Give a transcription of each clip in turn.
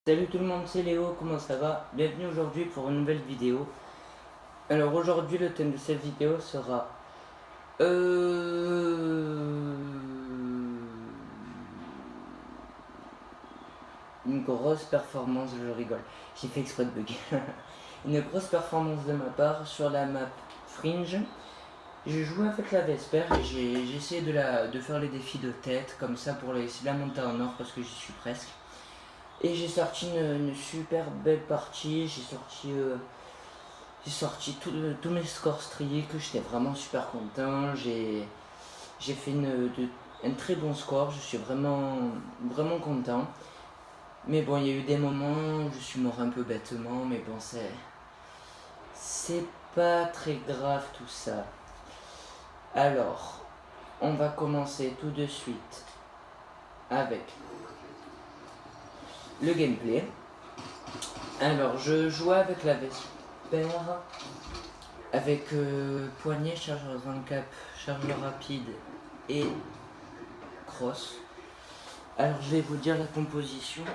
Salut tout le monde, c'est Léo, comment ça va? Bienvenue aujourd'hui pour une nouvelle vidéo. Alors aujourd'hui le thème de cette vidéo sera une grosse performance, je rigole, j'ai fait exprès de bugger. Une grosse performance de ma part sur la map Fringe. J'ai joué avec la Vesper et j'ai essayé de faire les défis de tête comme ça pour essayer de la monter en or parce que j'y suis presque. Et j'ai sorti une super belle partie, j'ai sorti tous mes scores striés, que j'étais vraiment super content. J'ai fait un très bon score, je suis vraiment content. Mais bon, il y a eu des moments où je suis mort un peu bêtement, mais bon, c'est pas très grave tout ça. Alors, on va commencer tout de suite avec le gameplay. Alors, je jouais avec la Vesper, avec poignet, chargeur 24, chargeur rapide et cross. Alors je vais vous dire la composition.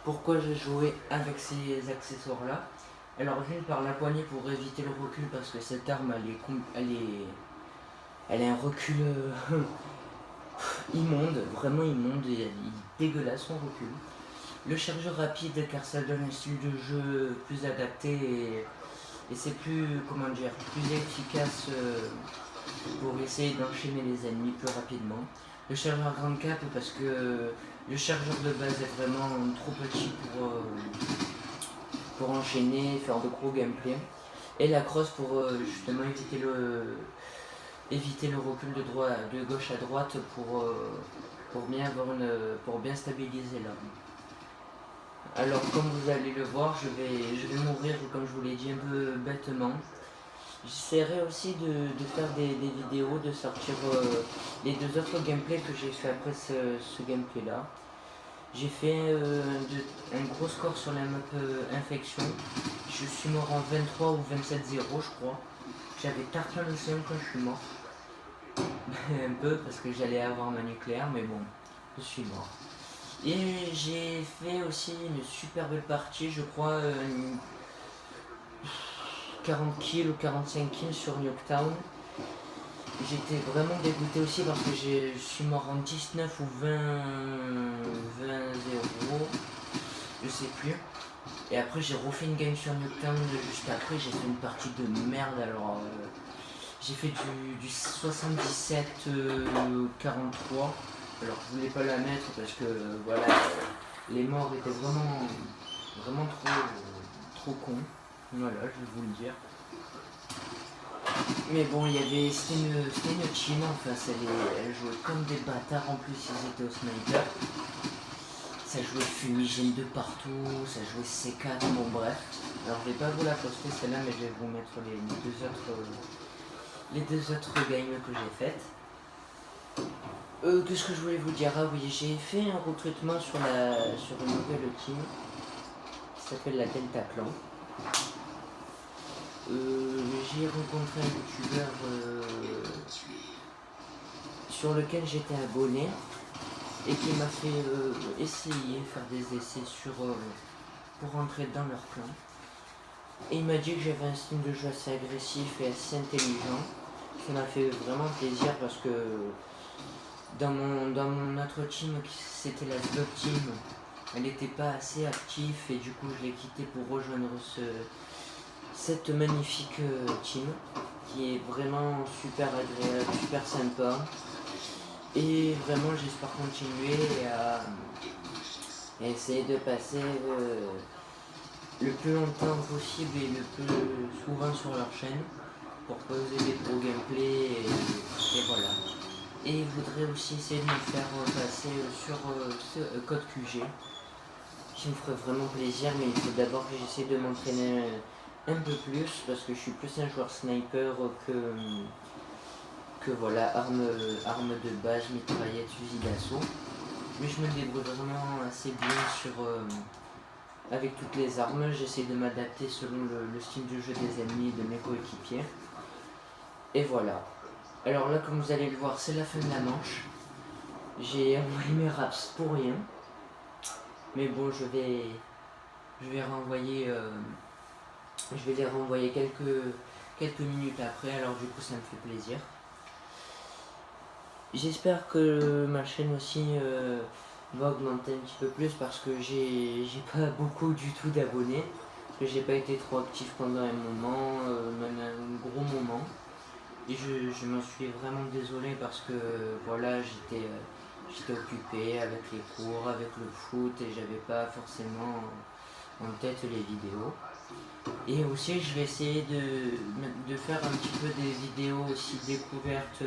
Pourquoi j'ai joué avec ces accessoires là. Alors d'une part la poignée pour éviter le recul parce que cette arme elle a un recul immonde, vraiment immonde, il est dégueulasse son recul. Le chargeur rapide car ça donne un style de jeu plus adapté et c'est plus, comment dire, plus efficace pour essayer d'enchaîner les ennemis plus rapidement. Le chargeur grande cap parce que le chargeur de base est vraiment trop petit pour enchaîner et faire de gros gameplay. Et la crosse pour justement éviter le recul de gauche à droite pour bien stabiliser l'arme. Alors comme vous allez le voir, je vais mourir comme je vous l'ai dit un peu bêtement. J'essaierai aussi de faire des vidéos, de sortir les deux autres gameplays que j'ai fait après ce gameplay là. J'ai fait un gros score sur la map infection. Je suis mort en 23 ou 27-0 je crois. J'avais tarpin le seum quand je suis mort. Un peu parce que j'allais avoir ma nucléaire mais bon, je suis mort. Et j'ai fait aussi une super belle partie, je crois, 40 kills ou 45 kills sur Nuketown. J'étais vraiment dégoûté aussi parce que je suis mort en 19 ou 20-0, je sais plus. Et après j'ai refait une game sur Nuketown juste après, j'ai fait une partie de merde alors j'ai fait du 77-43. Alors je voulais pas la mettre parce que voilà, les morts étaient vraiment trop cons. Voilà, je vais vous le dire. Mais bon, c'était une team en face, elle jouait comme des bâtards, en plus ils étaient au sniper. Ça jouait fumigène de partout, ça jouait C4, bon bref. Alors je vais pas vous la poster celle-là, mais je vais vous mettre les deux autres games que j'ai faites. Qu'est-ce que je voulais vous dire? Ah oui, j'ai fait un recrutement sur une nouvelle team qui s'appelle la Delta Clan. J'ai rencontré un youtubeur sur lequel j'étais abonné et qui m'a fait faire des essais pour rentrer dans leur clan. Et il m'a dit que j'avais un style de jeu assez agressif et assez intelligent. Ça m'a fait vraiment plaisir parce que dans mon autre team, c'était la Slot Team, elle n'était pas assez active et du coup je l'ai quitté pour rejoindre cette magnifique team qui est vraiment super agréable, super sympa. Et vraiment j'espère continuer à essayer de passer le plus longtemps possible et le plus souvent sur leur chaîne pour poser des gros gameplays et voilà. Et je voudrais aussi essayer de me faire passer sur ce code QG qui me ferait vraiment plaisir, mais il faut d'abord que j'essaie de m'entraîner un peu plus parce que je suis plus un joueur sniper que voilà, arme de base, mitraillette, fusil d'assaut. Mais je me débrouille vraiment assez bien avec toutes les armes. J'essaie de m'adapter selon le style de jeu des ennemis et de mes coéquipiers. Et voilà. Alors là, comme vous allez le voir, c'est la fin de la manche. J'ai envoyé mes raps pour rien. Mais bon, je vais renvoyer, je vais les renvoyer quelques minutes après, alors du coup ça me fait plaisir. J'espère que ma chaîne aussi va augmenter un petit peu plus parce que j'ai pas beaucoup du tout d'abonnés. Que j'ai pas été trop actif pendant un moment, même un gros moment. Et je m'en suis vraiment désolé parce que voilà, j'étais occupé avec les cours, avec le foot et j'avais pas forcément en tête les vidéos. Et aussi je vais essayer de faire un petit peu des vidéos aussi découvertes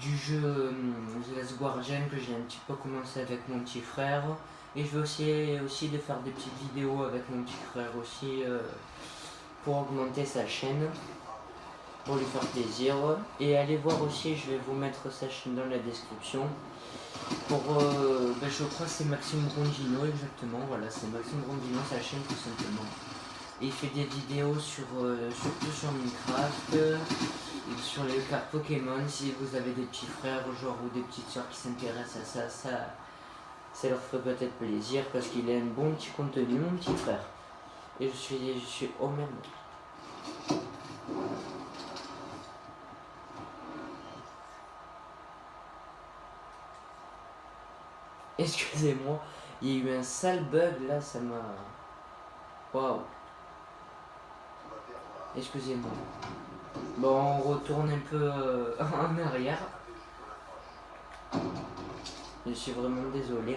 du jeu The Last Guardian que j'ai un petit peu commencé avec mon petit frère. Et je vais aussi de faire des petites vidéos avec mon petit frère aussi pour augmenter sa chaîne, pour lui faire plaisir. Et allez voir aussi, je vais vous mettre sa chaîne dans la description. Pour, je crois que c'est Maxime Rondino exactement, voilà, c'est Maxime Rondino, sa chaîne tout simplement. Et il fait des vidéos surtout sur Minecraft, sur les cartes Pokémon. Si vous avez des petits frères genre, ou des petites soeurs qui s'intéressent à ça leur ferait peut-être plaisir parce qu'il a un bon petit contenu, mon petit frère. Et je suis oh merde. Excusez-moi, il y a eu un sale bug là, ça m'a... Waouh. Excusez-moi. Bon, on retourne un peu en arrière. Je suis vraiment désolé.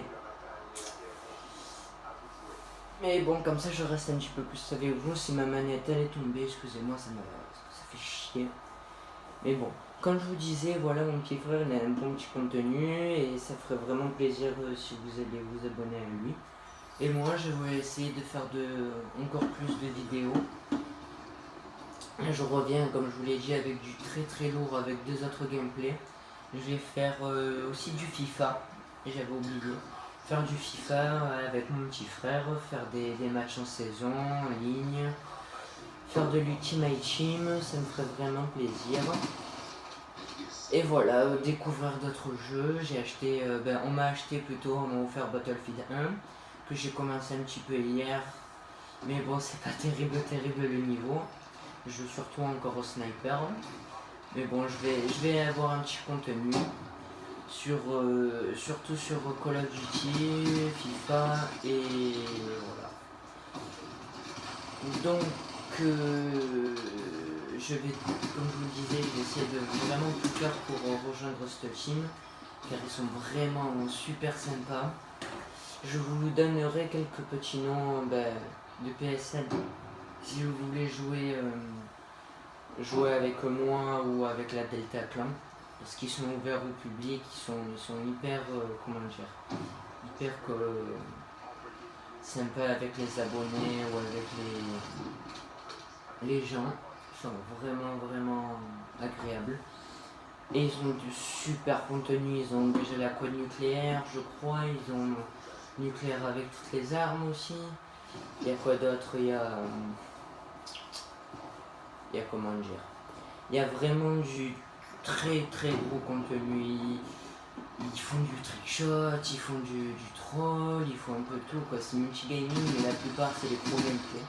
Mais bon, comme ça je reste un petit peu plus avec vous. Si ma manette elle est tombée, excusez-moi, ça fait chier. Mais bon, comme je vous disais, voilà, mon petit frère il a un bon petit contenu et ça ferait vraiment plaisir si vous allez vous abonner à lui. Et moi je vais essayer de faire encore plus de vidéos. Je reviens, comme je vous l'ai dit, avec du très très lourd, avec 2 autres gameplays. Je vais faire aussi du FIFA, j'avais oublié. Faire du FIFA avec mon petit frère, faire des matchs en saison, en ligne. Faire de l'Ultimate Team, ça me ferait vraiment plaisir. Et voilà, découvrir d'autres jeux. J'ai acheté, on m'a offert Battlefield 1, que j'ai commencé un petit peu hier. Mais bon, c'est pas terrible le niveau. Je joue surtout encore au sniper. Mais bon, je vais avoir un petit contenu surtout sur Call of Duty, FIFA et voilà. Donc je vais, comme je vous le disais, je vais essayer de vraiment tout faire pour rejoindre cette team car ils sont vraiment super sympas. Je vous donnerai quelques petits noms de PSN si vous voulez jouer avec moi ou avec la Delta Clan, parce qu'ils sont ouverts au public, ils sont hyper, hyper sympas avec les abonnés ou avec les gens, ils sont vraiment agréables. Et ils ont du super contenu, ils ont déjà la code nucléaire, je crois, ils ont nucléaire avec toutes les armes aussi. Il y a quoi d'autre? Il y a comment dire, il y a vraiment du très gros contenu. Ils font du trickshot, ils font du troll, ils font un peu tout quoi. C'est multigaming mais la plupart c'est des gros gameplays.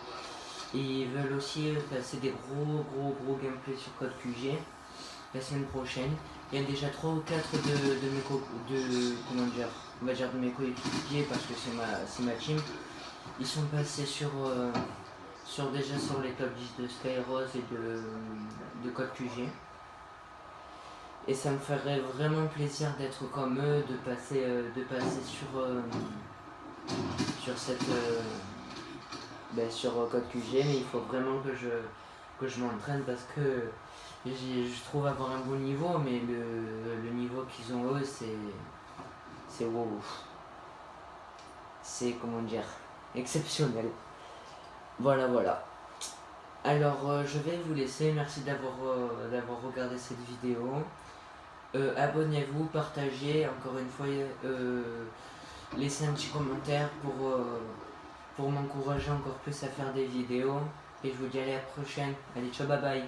Et ils veulent aussi passer des gros gameplays sur Code QG la semaine prochaine. Il y a déjà 3 ou 4 de mes coéquipiers parce que c'est ma team. Ils sont passés déjà sur les top 10 de Skyrose et de Code QG. Et ça me ferait vraiment plaisir d'être comme eux, de passer sur Code QG, mais il faut vraiment que je m'entraîne parce que je trouve avoir un bon niveau, mais le niveau qu'ils ont eux, c'est wow. C'est, comment dire, exceptionnel. Voilà. Alors je vais vous laisser, merci d'avoir regardé cette vidéo. Abonnez-vous, partagez, encore une fois, laissez un petit commentaire pour m'encourager encore plus à faire des vidéos. Et je vous dis à la prochaine. Allez, ciao, bye bye.